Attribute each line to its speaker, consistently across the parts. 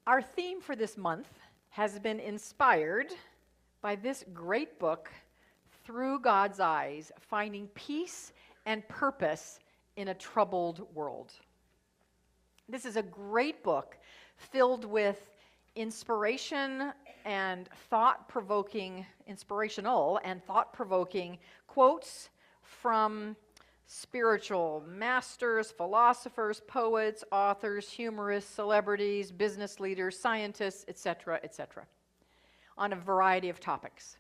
Speaker 1: Our theme for this month has been inspired by this great book, Through God's Eyes, Finding Peace and Purpose in a Troubled World. This is a great book filled with inspirational and thought-provoking quotes from spiritual masters, philosophers, poets, authors, humorists, celebrities, business leaders, scientists, etc., on a variety of topics.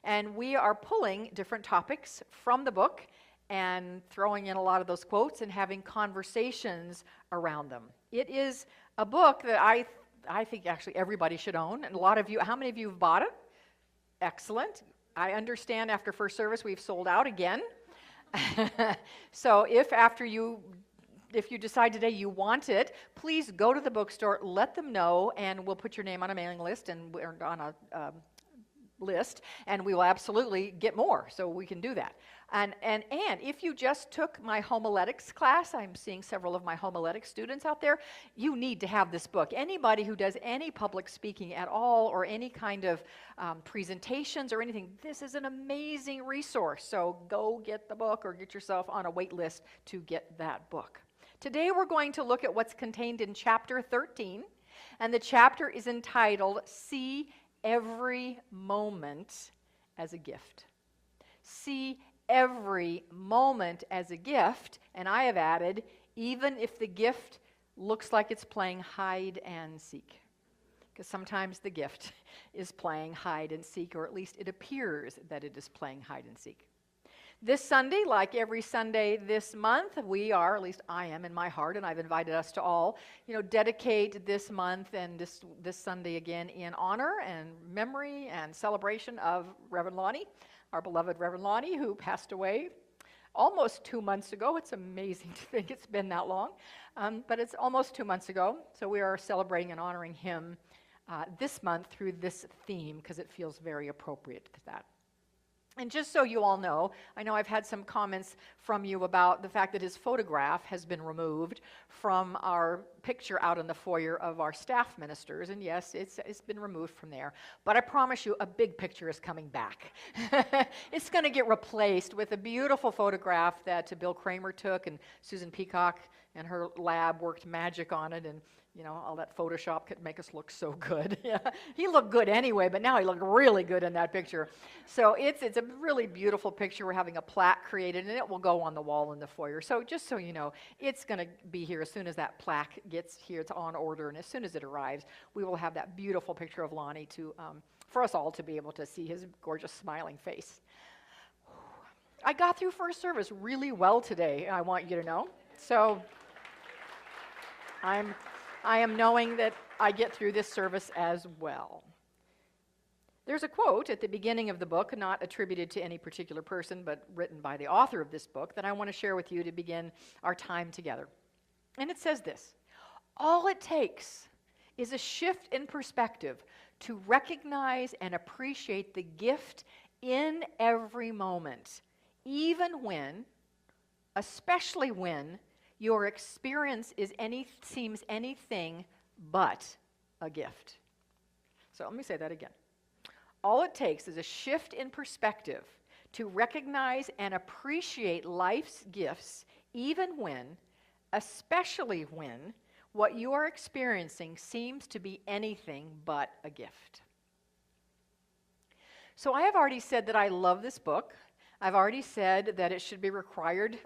Speaker 1: And we are pulling different topics from the book and throwing in a lot of those quotes and having conversations around them. It is a book that I think actually everybody should own. And a lot of you, how many of you have bought it? Excellent. I understand after first service we've sold out again. So if you decide today you want it, please go to the bookstore, let them know, and we'll put your name on a mailing list and we're on a list, and we will absolutely get more, so we can do that. And if you just took my homiletics class, I'm seeing several of my homiletics students out there, you need to have this book. Anybody who does any public speaking at all or any kind of presentations or anything, this is an amazing resource. So go get the book or get yourself on a wait list to get that book. Today we're going to look at what's contained in chapter 13, and the chapter is entitled, See Every Moment as a Gift. See every moment as a gift, and I have added, even if the gift looks like it's playing hide and seek. Because sometimes the gift is playing hide and seek, or at least it appears that it is playing hide and seek. This Sunday, like every Sunday this month, we are, at least I am in my heart, and I've invited us to all, dedicate this month and this Sunday again in honor and memory and celebration of Reverend Lonnie, our beloved Reverend Lonnie, who passed away almost 2 months ago. It's amazing to think it's been that long, but it's almost 2 months ago. So we are celebrating and honoring him this month through this theme because it feels very appropriate to that. And just so you all know, I know I've had some comments from you about the fact that his photograph has been removed from our picture out in the foyer of our staff ministers, and yes, it's been removed from there. But I promise you, a big picture is coming back. It's going to get replaced with a beautiful photograph that Bill Kramer took, and Susan Peacock and her lab worked magic on it, and all that Photoshop could make us look so good. Yeah. He looked good anyway, but now he looked really good in that picture. So it's a really beautiful picture. We're having a plaque created, and it will go on the wall in the foyer. So just so you know, it's going to be here as soon as that plaque gets here. It's on order, and as soon as it arrives, we will have that beautiful picture of Lonnie for us all to be able to see his gorgeous smiling face. I got through first service really well today, I want you to know. So I am knowing that I get through this service as well. There's a quote at the beginning of the book, not attributed to any particular person, but written by the author of this book, that I want to share with you to begin our time together. And it says this: all it takes is a shift in perspective to recognize and appreciate the gift in every moment, even when, especially when, your experience seems anything but a gift. So let me say that again. All it takes is a shift in perspective to recognize and appreciate life's gifts, even when, especially when, what you are experiencing seems to be anything but a gift. So I have already said that I love this book. I've already said that it should be required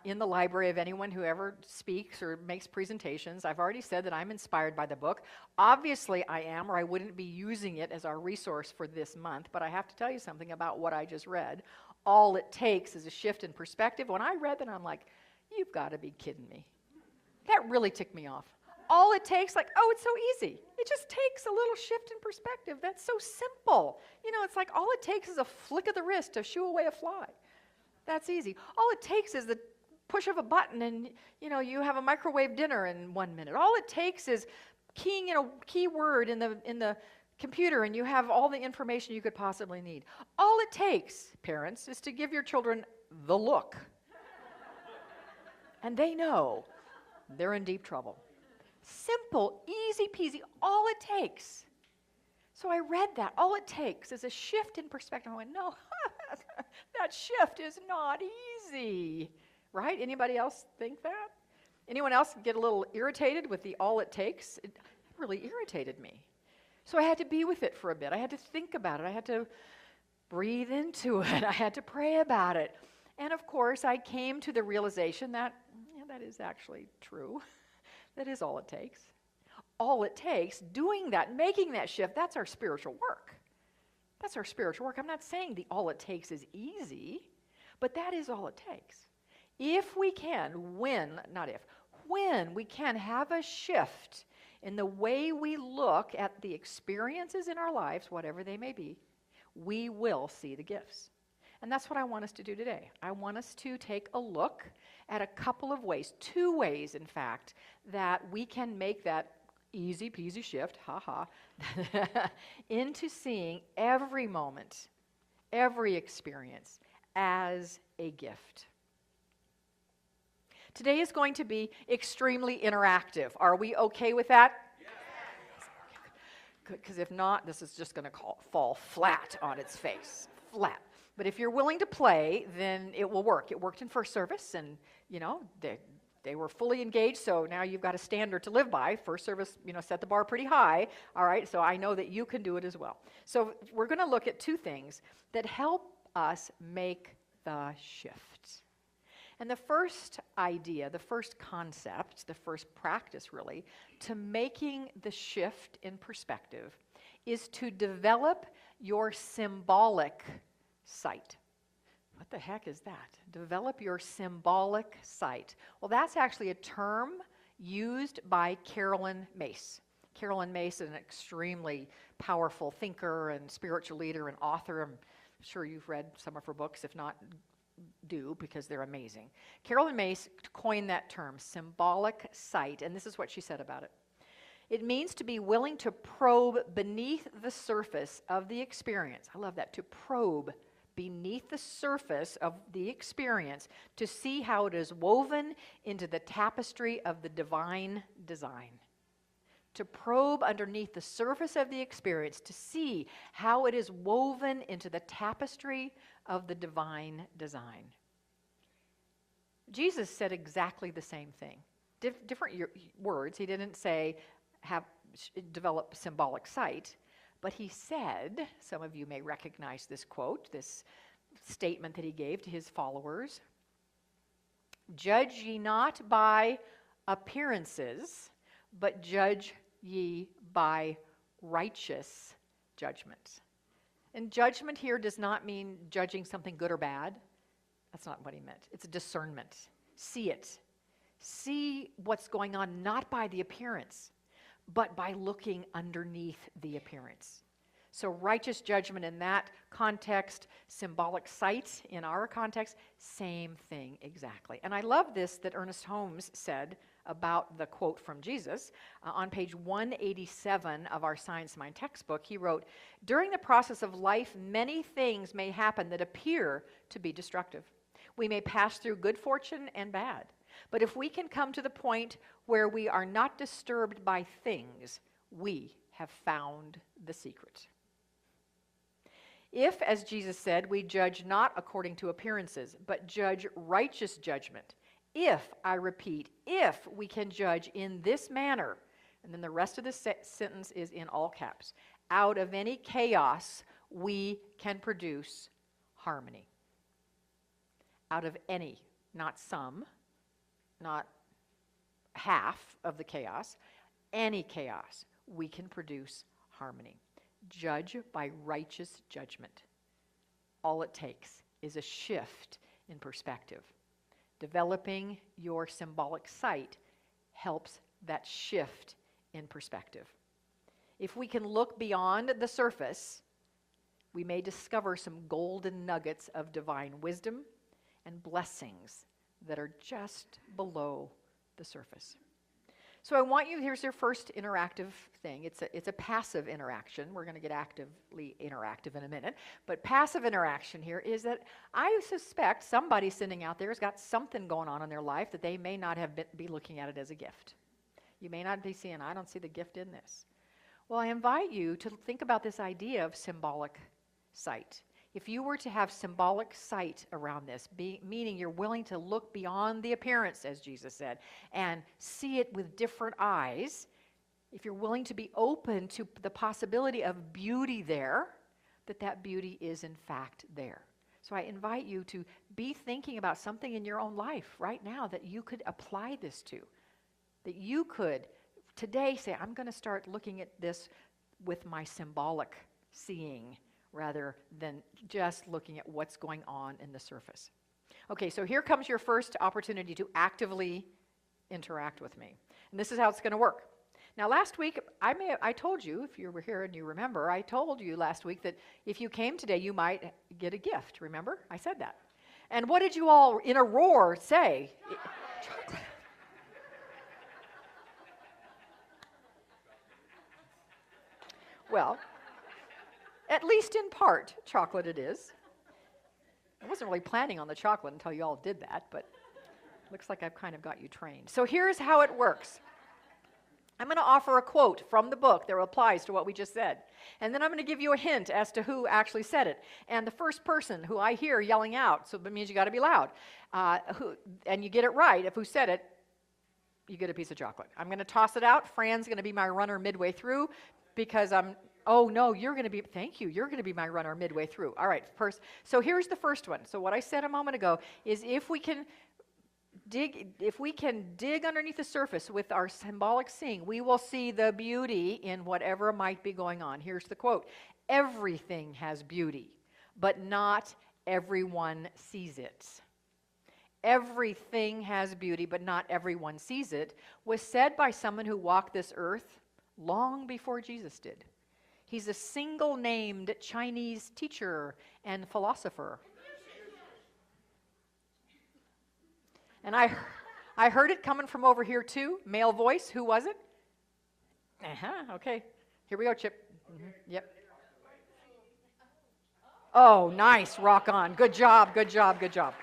Speaker 1: in the library of anyone who ever speaks or makes presentations. I've already said that I'm inspired by the book. Obviously I am, or I wouldn't be using it as our resource for this month, but I have to tell you something about what I just read. All it takes is a shift in perspective. When I read that, I'm like, you've got to be kidding me. That really ticked me off. All it takes, it's so easy. It just takes a little shift in perspective. That's so simple. It's like all it takes is a flick of the wrist to shoo away a fly. That's easy. All it takes is the push of a button and, you have a microwave dinner in 1 minute. All it takes is keying in a keyword in the computer and you have all the information you could possibly need. All it takes, parents, is to give your children the look. And they know they're in deep trouble. Simple, easy peasy, all it takes. So I read that. All it takes is a shift in perspective. I went, no, that shift is not easy. Right? Anybody else think that? Anyone else get a little irritated with the all it takes? It really irritated me. So I had to be with it for a bit. I had to think about it. I had to breathe into it. I had to pray about it. And of course, I came to the realization that that is actually true. That is all it takes. All it takes, doing that, making that shift, that's our spiritual work. That's our spiritual work. I'm not saying the all it takes is easy, but that is all it takes. If we can, when we can have a shift in the way we look at the experiences in our lives, whatever they may be, we will see the gifts. And that's what I want us to do today. I want us to take a look at a couple of ways, 2 ways, in fact, that we can make that easy peasy shift, into seeing every moment, every experience as a gift. Today is going to be extremely interactive. Are we okay with that? Yes. Good, because if not, this is just going to fall flat on its face. Flat. But if you're willing to play, then it will work. It worked in first service, and, they were fully engaged, so now you've got a standard to live by. First service, set the bar pretty high, all right? So I know that you can do it as well. So we're going to look at 2 things that help us make the shift. And the first idea, the first concept, the first practice really, to making the shift in perspective is to develop your symbolic sight. What the heck is that? Develop your symbolic sight. Well, that's actually a term used by Carolyn Myss. Carolyn Myss is an extremely powerful thinker and spiritual leader and author. I'm sure you've read some of her books. If not, do, because they're amazing. Carolyn Myss coined that term, symbolic sight, and this is what she said about it. It means to be willing to probe beneath the surface of the experience. I love that, to probe beneath the surface of the experience to see how it is woven into the tapestry of the divine design. To probe underneath the surface of the experience to see how it is woven into the tapestry of the divine design. Jesus said exactly the same thing. Different words. He didn't say develop symbolic sight, but he said, some of you may recognize this quote, this statement that he gave to his followers, "Judge ye not by appearances, but judge ye by righteous judgment." And judgment here does not mean judging something good or bad. That's not what he meant. It's a discernment. See it. See what's going on, not by the appearance, but by looking underneath the appearance. So righteous judgment in that context, symbolic sight in our context, same thing exactly. And I love this that Ernest Holmes said about the quote from Jesus. On page 187 of our Science Mind textbook, he wrote, "During the process of life, many things may happen that appear to be destructive. We may pass through good fortune and bad. But if we can come to the point where we are not disturbed by things, we have found the secret. If, as Jesus said, we judge not according to appearances, but judge righteous judgment, if, I repeat, if we can judge in this manner," and then the rest of the sentence is in all caps, "out of any chaos we can produce harmony." Out of any, not some, not half of the chaos, any chaos, we can produce harmony. Judge by righteous judgment. All it takes is a shift in perspective. Developing your symbolic sight helps that shift in perspective. If we can look beyond the surface, we may discover some golden nuggets of divine wisdom and blessings that are just below the surface. So I want you, here's your first interactive thing. It's a passive interaction. We're going to get actively interactive in a minute. But passive interaction here is that I suspect somebody sitting out there has got something going on in their life that they may not have be looking at it as a gift. You may not be seeing, I don't see the gift in this. Well, I invite you to think about this idea of symbolic sight. If you were to have symbolic sight around this, meaning you're willing to look beyond the appearance, as Jesus said, and see it with different eyes, if you're willing to be open to the possibility of beauty there, that beauty is in fact there. So I invite you to be thinking about something in your own life right now that you could apply this to, that you could today say, I'm going to start looking at this with my symbolic seeing rather than just looking at what's going on in the surface. Okay, so here comes your first opportunity to actively interact with me. And this is how it's going to work. Now, last week, I told you, if you were here and you remember, I told you last week that if you came today, you might get a gift. Remember? I said that. And what did you all, in a roar, say? Chocolate. Well, at least in part, chocolate it is. I wasn't really planning on the chocolate until you all did that, but looks like I've kind of got you trained. So here's how it works. I'm going to offer a quote from the book that applies to what we just said. And then I'm going to give you a hint as to who actually said it. And the first person who I hear yelling out, so that means you got to be loud, and you get it right, if who said it, you get a piece of chocolate. I'm going to toss it out. Fran's going to be my runner midway through because oh no, you're going to be, thank you, you're going to be my runner midway through. All right, so here's the first one. So what I said a moment ago is if we can dig underneath the surface with our symbolic seeing, we will see the beauty in whatever might be going on. Here's the quote. Everything has beauty, but not everyone sees it. Everything has beauty, but not everyone sees it, was said by someone who walked this earth long before Jesus did. He's a single-named Chinese teacher and philosopher. And I heard it coming from over here too, male voice. Who was it? Okay. Here we go, Chip. Yep. Oh, nice. Rock on. Good job, good job, good job.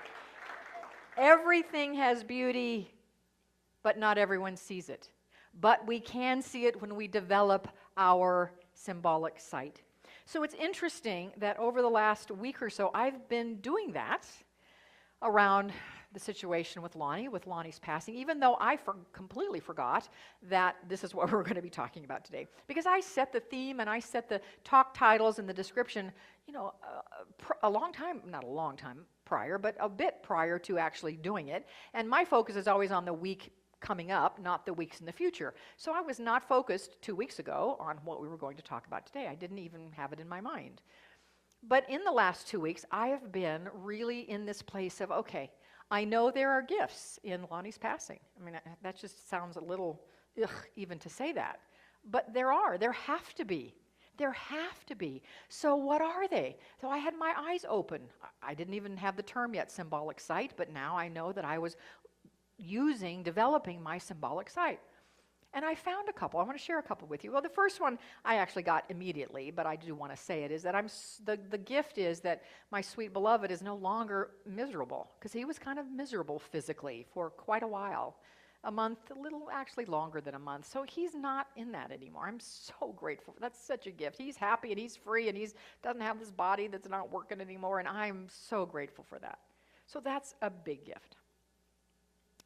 Speaker 1: Everything has beauty, but not everyone sees it. But we can see it when we develop our symbolic sight. So it's interesting that over the last week or so, I've been doing that around the situation with Lonnie's passing, even though I completely forgot that this is what we're going to be talking about today. Because I set the theme and I set the talk titles and the description, a long time, not a long time prior, but a bit prior to actually doing it. And my focus is always on the week coming up, not the weeks in the future. So I was not focused 2 weeks ago on what we were going to talk about today. I didn't even have it in my mind. But in the last 2 weeks, I have been really in this place of, okay, I know there are gifts in Lonnie's passing. I mean, that just sounds a little ugh, even to say that. But there have to be. There have to be. So what are they? So I had my eyes open. I didn't even have the term yet, symbolic sight, but now I know that I was developing my symbolic sight. And I found a couple. I want to share a couple with you. Well, the first one I actually got immediately, but I do want to say it, is that the gift is that my sweet beloved is no longer miserable, because he was kind of miserable physically for quite a while. A month, a little actually longer than a month. So he's not in that anymore. I'm so grateful. That's such a gift. He's happy and he's free and he doesn't have this body that's not working anymore, and I'm so grateful for that. So that's a big gift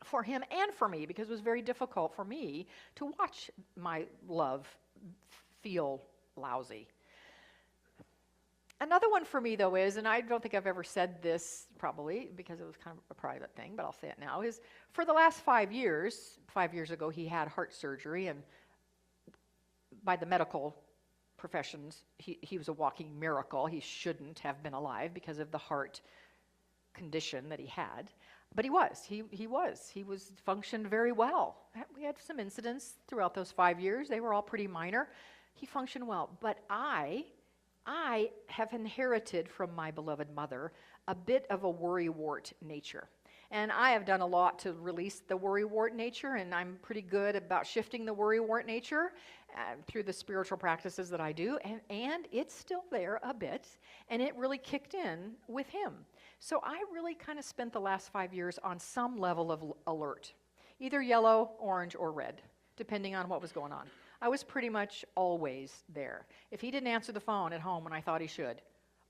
Speaker 1: for him and for me, because it was very difficult for me to watch my love feel lousy. Another one for me, though, is, and I don't think I've ever said this probably because it was kind of a private thing, but I'll say it now, is for the last 5 years ago, he had heart surgery, and by the medical professions, he was a walking miracle. He shouldn't have been alive because of the heart condition that he had. But he functioned very well. We had some incidents throughout those 5 years. They were all pretty minor. He functioned well. But I have inherited from my beloved mother a bit of a worrywart nature. And I have done a lot to release the worrywart nature, and I'm pretty good about shifting the worrywart nature through the spiritual practices that I do. And it's still there a bit, and it really kicked in with him. So I really kind of spent the last 5 years on some level of alert, either yellow, orange, or red. depending on what was going on. I was pretty much always there. If he didn't answer the phone at home when I thought he should,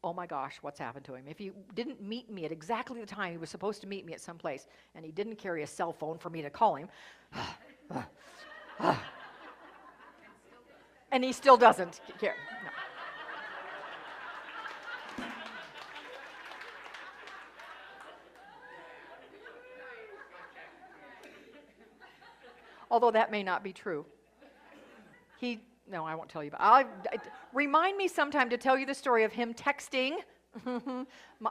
Speaker 1: oh my gosh, what's happened to him? If he didn't meet me at exactly the time he was supposed to meet me at some place, and he didn't carry a cell phone for me to call him, and he still doesn't care. No. Although that may not be true. No, I won't tell you about it. Remind me sometime to tell you the story of him texting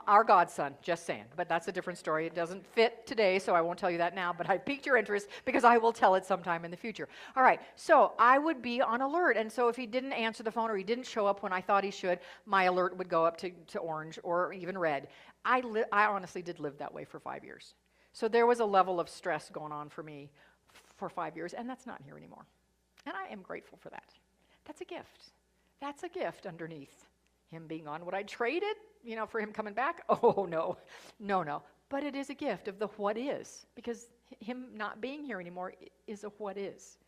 Speaker 1: our godson, just saying. But that's a different story. It doesn't fit today, so I won't tell you that now. But I piqued your interest because I will tell it sometime in the future. All right, so I would be on alert. And so if he didn't answer the phone or he didn't show up when I thought he should, my alert would go up to orange or even red. I honestly did live that way for 5 years. So there was a level of stress going on for me for 5 years, and that's not here anymore. And I am grateful for that. That's a gift. That's a gift underneath him being on. Would I trade it, for him coming back? Oh, no. No. But it is a gift of the what is, because him not being here anymore is a what is.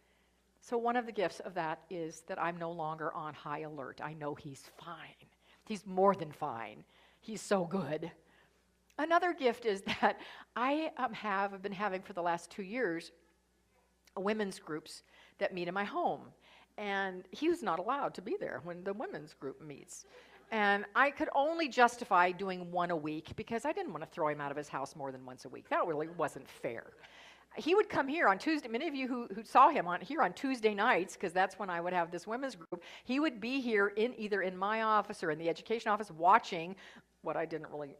Speaker 1: So one of the gifts of that is that I'm no longer on high alert. I know he's fine. He's more than fine. He's so good. Another gift is that I have been having for the last 2 years women's groups that meet in my home. And he was not allowed to be there when the women's group meets. And I could only justify doing one a week because I didn't want to throw him out of his house more than once a week. That really wasn't fair. He would come here on Tuesday. Many of you who saw him here on Tuesday nights, because that's when I would have this women's group, he would be here either in my office or in the education office watching what I didn't really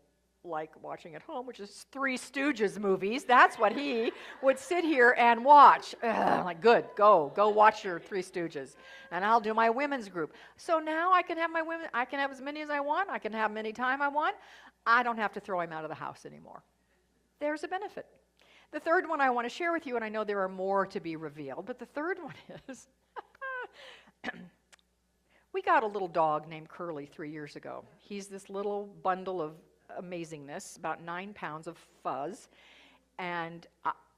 Speaker 1: like watching at home, which is Three Stooges movies. That's what he would sit here and watch. Like, good, go watch your Three Stooges. And I'll do my women's group. So now I can have I can have as many as I want. I can have them any time I want. I don't have to throw him out of the house anymore. There's a benefit. The third one I want to share with you, and I know there are more to be revealed, but the third one is, we got a little dog named Curly 3 years ago. He's this little bundle of amazingness, about 9 pounds of fuzz, and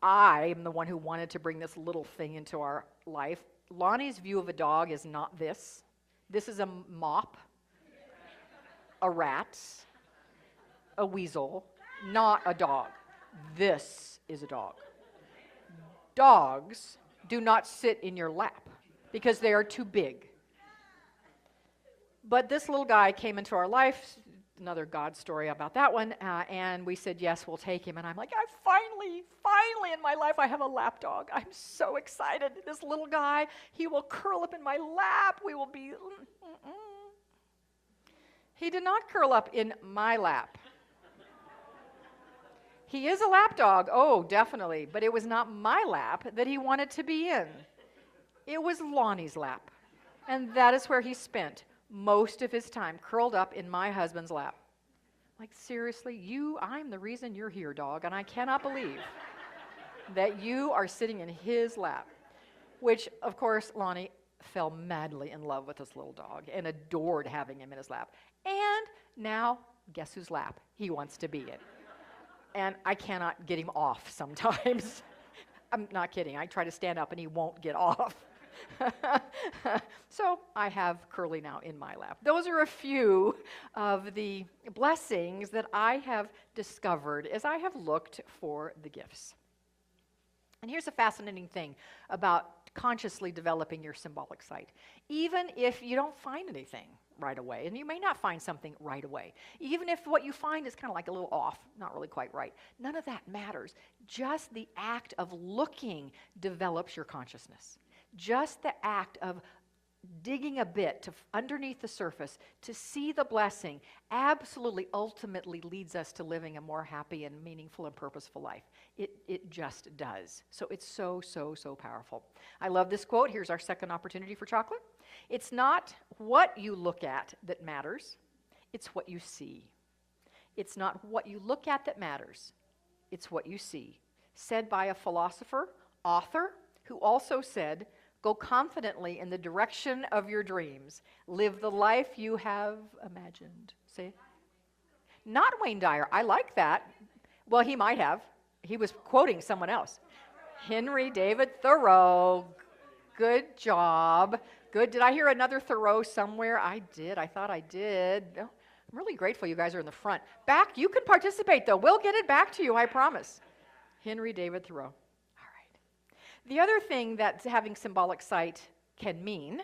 Speaker 1: I am the one who wanted to bring this little thing into our life. Lonnie's view of a dog is not this. This is a mop, a rat, a weasel, not a dog. This is a dog. Dogs do not sit in your lap because they are too big. But this little guy came into our life. Another God story about that one, and we said, yes, we'll take him. And I'm like, finally in my life, I have a lap dog. I'm so excited. This little guy, he will curl up in my lap. We will be, He did not curl up in my lap. He is a lap dog, oh, definitely, but it was not my lap that he wanted to be in. It was Lonnie's lap, and that is where he spent most of his time, curled up in my husband's lap. Like, seriously, I'm the reason you're here, dog, and I cannot believe that you are sitting in his lap. Which, of course, Lonnie fell madly in love with this little dog and adored having him in his lap. And now, guess whose lap he wants to be in? And I cannot get him off sometimes. I'm not kidding. I try to stand up and he won't get off. So I have Curly now in my lap. Those are a few of the blessings that I have discovered as I have looked for the gifts. And here's a fascinating thing about consciously developing your symbolic sight. Even if you don't find anything right away, and you may not find something right away, even if what you find is kind of like a little off, not really quite right, none of that matters. Just the act of looking develops your consciousness. Just the act of digging a bit underneath the surface to see the blessing absolutely ultimately leads us to living a more happy and meaningful and purposeful life. It just does. So it's so powerful. I love this quote. Here's our second opportunity for chocolate. It's not what you look at that matters. It's what you see. It's not what you look at that matters. It's what you see. Said by a philosopher, author, who also said, go confidently in the direction of your dreams. Live the life you have imagined. See? Not Wayne Dyer. I like that. Well, he might have. He was quoting someone else. Henry David Thoreau. Good job. Good. Did I hear another Thoreau somewhere? I did. I thought I did. Oh, I'm really grateful you guys are in the front. Back, you can participate, though. We'll get it back to you, I promise. Henry David Thoreau. All right. The other thing that having symbolic sight can mean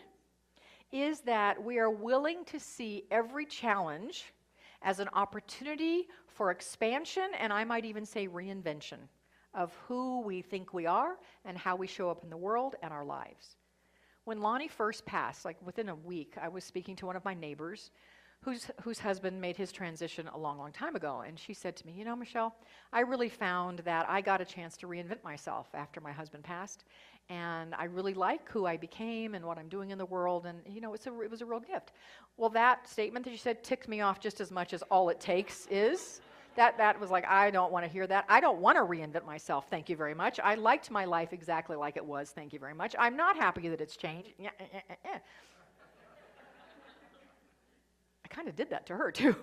Speaker 1: is that we are willing to see every challenge as an opportunity for expansion, and I might even say reinvention of who we think we are and how we show up in the world and our lives. When Lonnie first passed, like within a week, I was speaking to one of my neighbors whose husband made his transition a long, long time ago. And she said to me, Michelle, I really found that I got a chance to reinvent myself after my husband passed. And I really like who I became and what I'm doing in the world. And, it was a real gift. Well, that statement that you said ticked me off just as much as all it takes is. That was like, I don't want to hear that. I don't want to reinvent myself, thank you very much. I liked my life exactly like it was, thank you very much. I'm not happy that it's changed. I kind of did that to her, too.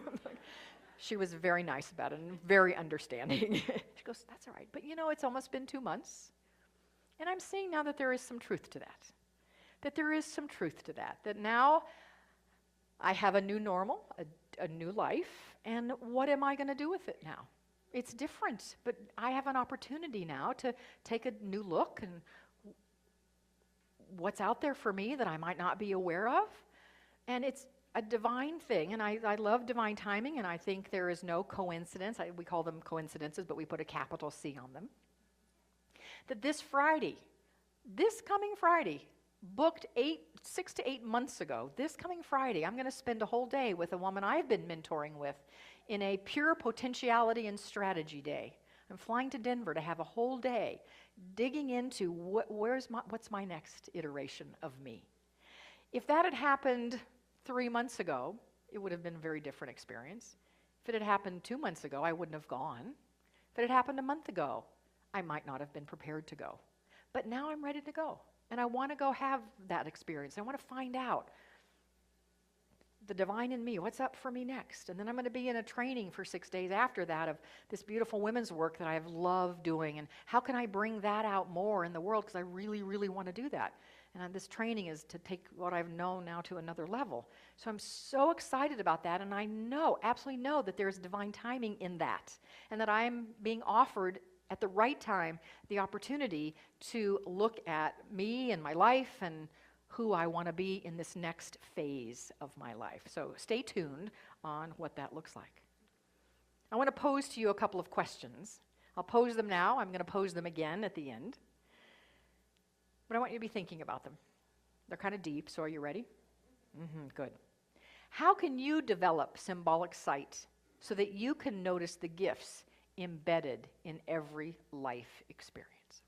Speaker 1: She was very nice about it and very understanding. She goes, that's all right. But, it's almost been 2 months. And I'm seeing now that there is some truth to that. That now I have a new normal, a new life, and what am I going to do with it now? It's different, but I have an opportunity now to take a new look and what's out there for me that I might not be aware of. And it's a divine thing, and I love divine timing, and I think there is no coincidence. We call them coincidences, but we put a capital C on them. That this coming Friday, booked 6 to 8 months ago, this coming Friday, I'm going to spend a whole day with a woman I've been mentoring with in a pure potentiality and strategy day. I'm flying to Denver to have a whole day digging into what's my next iteration of me. If that had happened 3 months ago, it would have been a very different experience. If it had happened 2 months ago, I wouldn't have gone. If it had happened a month ago, I might not have been prepared to go. But now I'm ready to go. And I want to go have that experience. I want to find out the divine in me, what's up for me next. And then I'm going to be in a training for 6 days after that of this beautiful women's work that I've loved doing. And how can I bring that out more in the world? Because I really, really want to do that. And this training is to take what I've known now to another level. So I'm so excited about that. And I absolutely know that there's divine timing in that. And that I'm being offered at the right time the opportunity to look at me and my life and who I want to be in this next phase of my life. So stay tuned on what that looks like. I want to pose to you a couple of questions. I'll pose them now. I'm going to pose them again at the end. But I want you to be thinking about them. They're kind of deep, so are you ready? Good. How can you develop symbolic sight so that you can notice the gifts embedded in every life experience?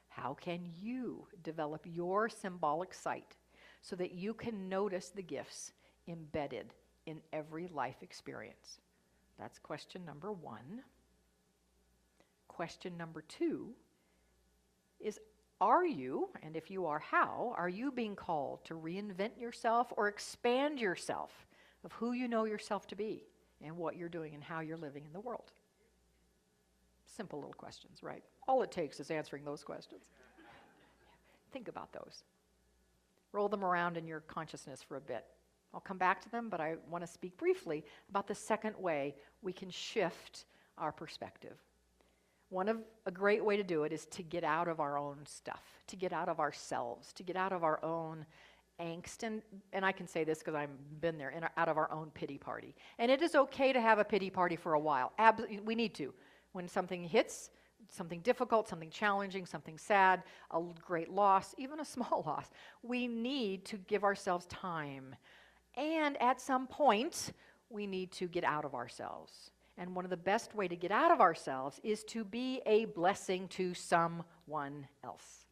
Speaker 1: How can you develop your symbolic sight so that you can notice the gifts embedded in every life experience? That's question number 1. Question number 2 is, are you, and if you are, how, are you being called to reinvent yourself or expand yourself of who you know yourself to be and what you're doing and how you're living in the world? Simple little questions, right? All it takes is answering those questions. Think about those. Roll them around in your consciousness for a bit. I'll come back to them, but I want to speak briefly about the second way we can shift our perspective. A great way to do it is to get out of our own stuff, to get out of ourselves, to get out of our own angst, and I can say this because I've been there, out of our own pity party. And it is okay to have a pity party for a while. We need to. When something hits, something difficult, something challenging, something sad, a great loss, even a small loss, we need to give ourselves time. And at some point, we need to get out of ourselves. And one of the best way to get out of ourselves is to be a blessing to someone else.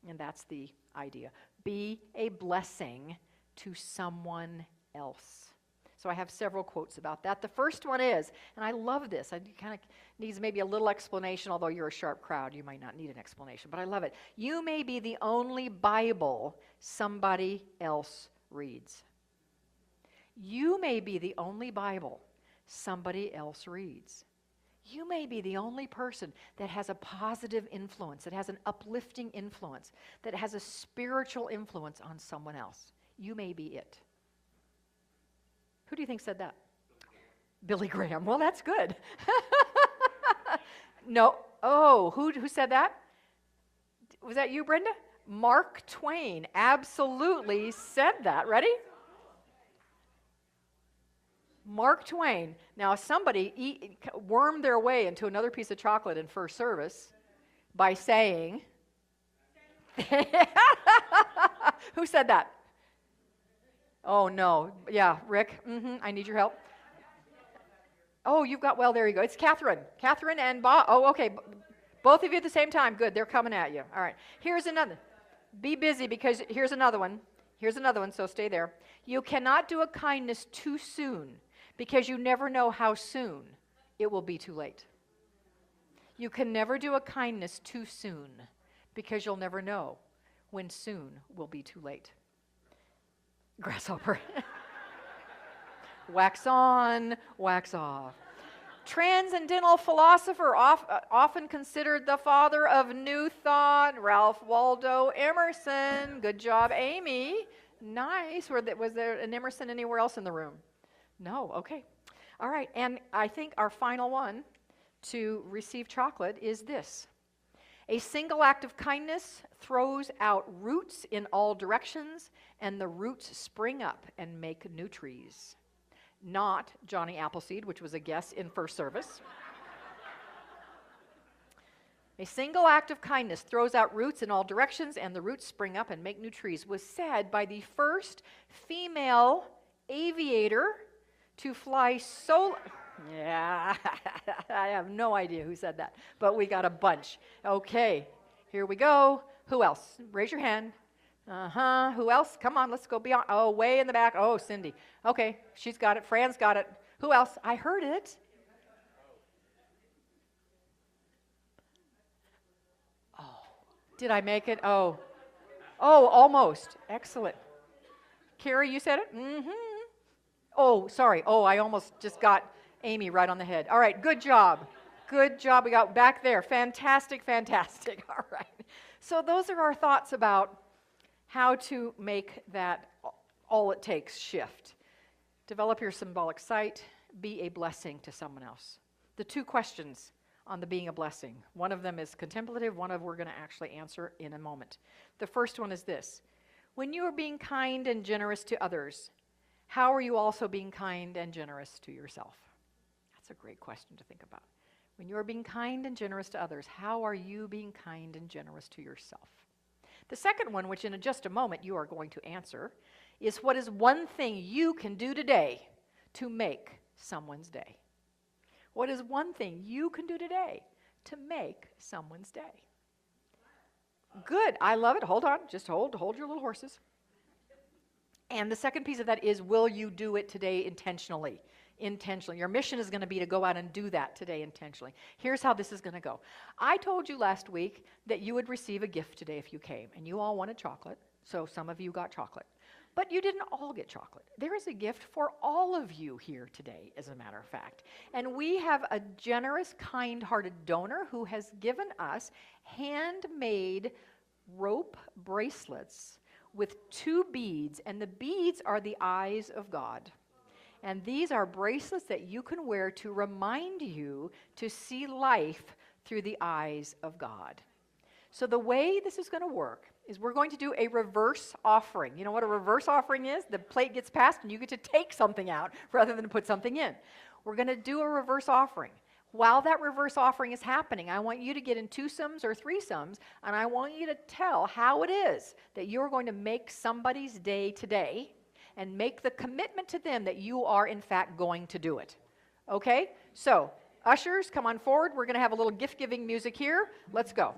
Speaker 1: And that's the idea. Be a blessing to someone else. So I have several quotes about that. The first one is, and I love this, it kind of needs maybe a little explanation, although you're a sharp crowd, you might not need an explanation, but I love it. You may be the only Bible somebody else reads. You may be the only Bible somebody else reads. You may be the only person that has a positive influence, that has an uplifting influence, that has a spiritual influence on someone else. You may be it. Who do you think said that? Billy Graham. Well, that's good. No. Oh, who said that? Was that you, Brenda? Mark Twain absolutely said that. Ready? Mark Twain. Now, somebody wormed their way into another piece of chocolate in first service by saying, who said that? Oh, no. Yeah, Rick, I need your help. Oh, you've got, well, there you go. It's Catherine. Catherine and Bob. Oh, okay. Both of you at the same time. Good. They're coming at you. All right. Here's another. Be busy because here's another one. Here's another one, so stay there. You cannot do a kindness too soon because you never know how soon it will be too late. You can never do a kindness too soon because you'll never know when soon will be too late. Grasshopper. Wax on, wax off. Transcendental philosopher, often considered the father of New Thought, Ralph Waldo Emerson. Good job, Amy. Nice. Was there an Emerson anywhere else in the room? No. Okay. All right. And I think our final one to receive chocolate is this. A single act of kindness throws out roots in all directions, and the roots spring up and make new trees. Not Johnny Appleseed, which was a guess in first service. A single act of kindness throws out roots in all directions, and the roots spring up and make new trees, was said by the first female aviator to fly solo. Yeah, I have no idea who said that, but we got a bunch. Okay, here we go. Who else? Raise your hand. Who else? Come on, let's go beyond. Oh, way in the back. Oh, Cindy. Okay, she's got it. Fran's got it. Who else? I heard it. Oh, did I make it? Oh, almost. Excellent. Carrie, you said it? Oh, sorry. Oh, I almost just got Amy right on the head. All right, good job. Good job. We got back there. Fantastic, fantastic. All right. So those are our thoughts about how to make that all it takes shift. Develop your symbolic sight. Be a blessing to someone else. The two questions on the being a blessing. One of them is contemplative. One of we're going to actually answer in a moment. The first one is this. When you are being kind and generous to others, how are you also being kind and generous to yourself? That's a great question to think about. When you are being kind and generous to others, how are you being kind and generous to yourself? The second one, which in just a moment you are going to answer, is what is one thing you can do today to make someone's day? What is one thing you can do today to make someone's day? Good. I love it. Hold on. Just hold your little horses. And the second piece of that is, will you do it today intentionally? Intentionally. Your mission is going to be to go out and do that today intentionally. Here's how this is going to go. I told you last week that you would receive a gift today if you came, and you all wanted chocolate, so some of you got chocolate. But you didn't all get chocolate. There is a gift for all of you here today, as a matter of fact. And we have a generous, kind-hearted donor who has given us handmade rope bracelets with 2 beads, and the beads are the eyes of God. And these are bracelets that you can wear to remind you to see life through the eyes of God. So the way this is going to work is we're going to do a reverse offering. You know what a reverse offering is? The plate gets passed and you get to take something out rather than put something in. We're going to do a reverse offering. While that reverse offering is happening, I want you to get in twosomes or threesomes, and I want you to tell how it is that you're going to make somebody's day today and make the commitment to them that you are, in fact, going to do it. Okay? So, ushers, come on forward. We're going to have a little gift-giving music here. Let's go.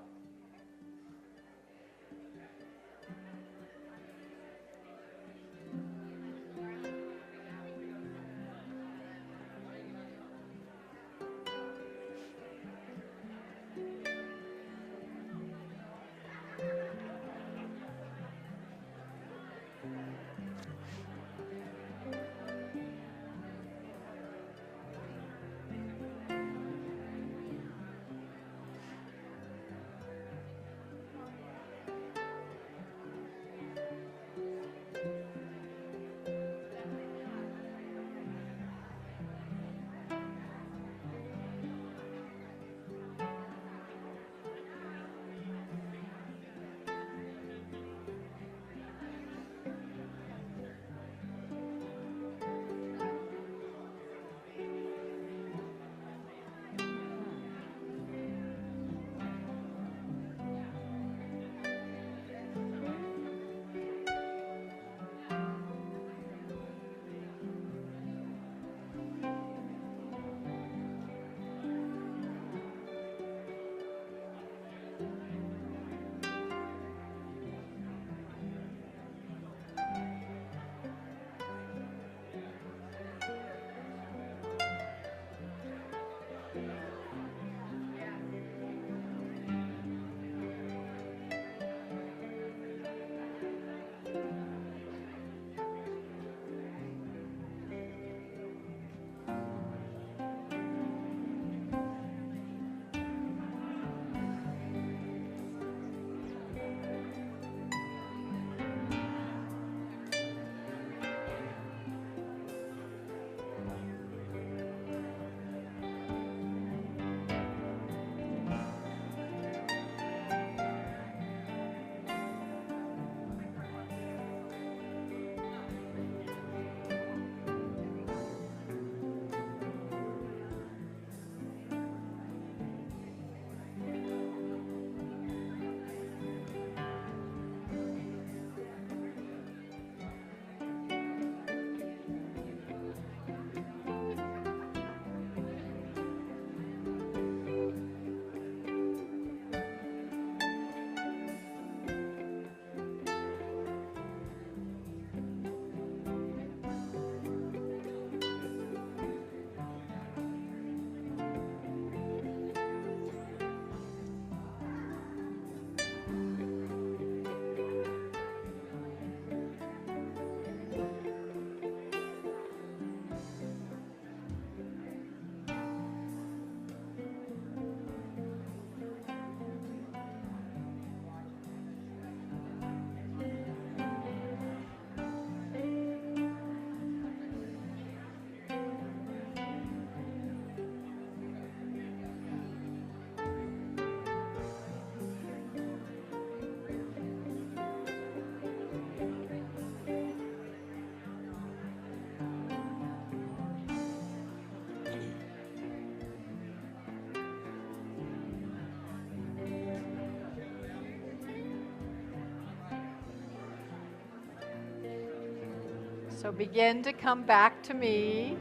Speaker 1: So begin to come back to me.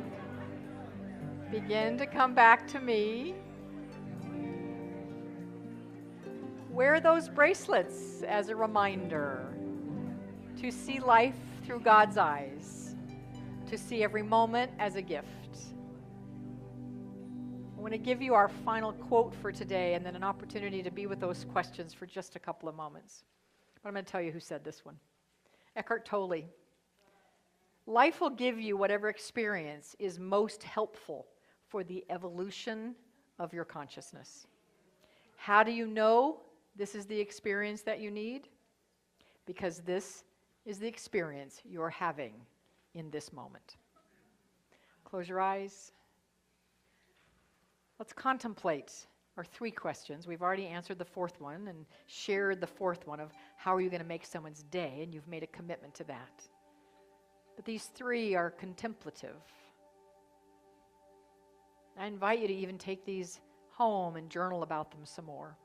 Speaker 1: Begin to come back to me. Wear those bracelets as a reminder to see life through God's eyes, to see every moment as a gift. I want to give you our final quote for today and then an opportunity to be with those questions for just a couple of moments. But I'm going to tell you who said this one. Eckhart Tolle. Life will give you whatever experience is most helpful for the evolution of your consciousness. How do you know this is the experience that you need? Because this is the experience you're having in this moment. Close your eyes. Let's contemplate our 3 questions. We've already answered the 4th one and shared the 4th one of how are you going to make someone's day, and you've made a commitment to that. But these 3 are contemplative. I invite you to even take these home and journal about them some more.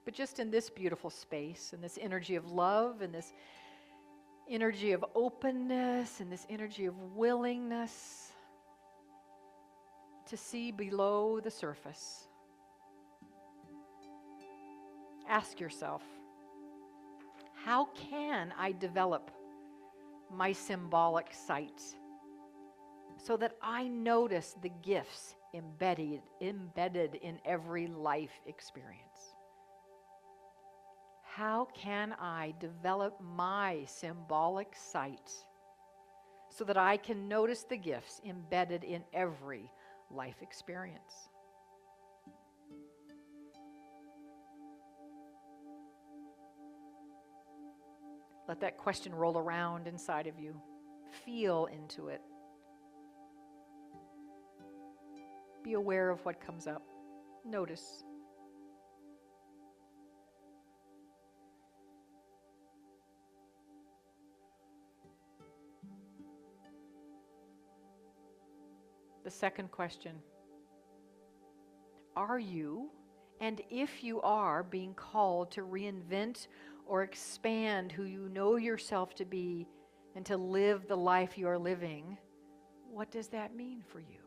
Speaker 1: But just in this beautiful space, and this energy of love, and this energy of openness, and this energy of willingness to see below the surface. Ask yourself, how can I develop my symbolic sight so that I notice the gifts embedded in every life experience? How can I develop my symbolic sight so that I can notice the gifts embedded in every life experience? Let that question roll around inside of you. Feel into it. Be aware of what comes up. Notice. The second question, are you, and if you are, being called to reinvent or expand who you know yourself to be and to live the life you are living? What does that mean for you?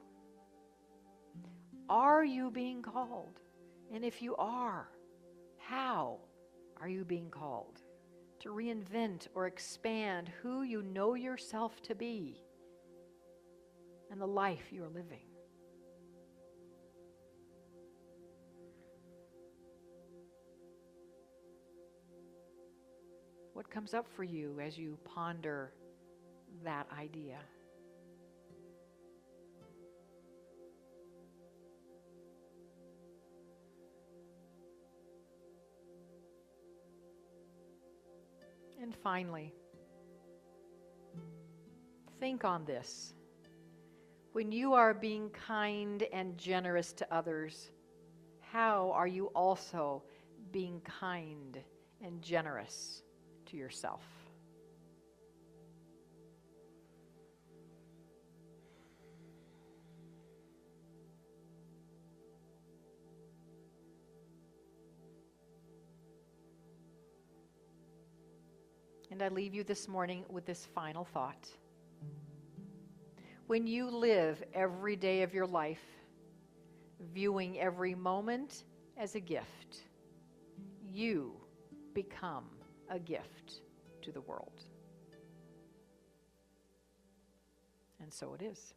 Speaker 1: Are you being called? And if you are, how are you being called to reinvent or expand who you know yourself to be and the life you're living? What comes up for you as you ponder that idea? And finally, think on this. When you are being kind and generous to others, how are you also being kind and generous to yourself? And I leave you this morning with this final thought. When you live every day of your life, viewing every moment as a gift, you become a gift to the world. And so it is.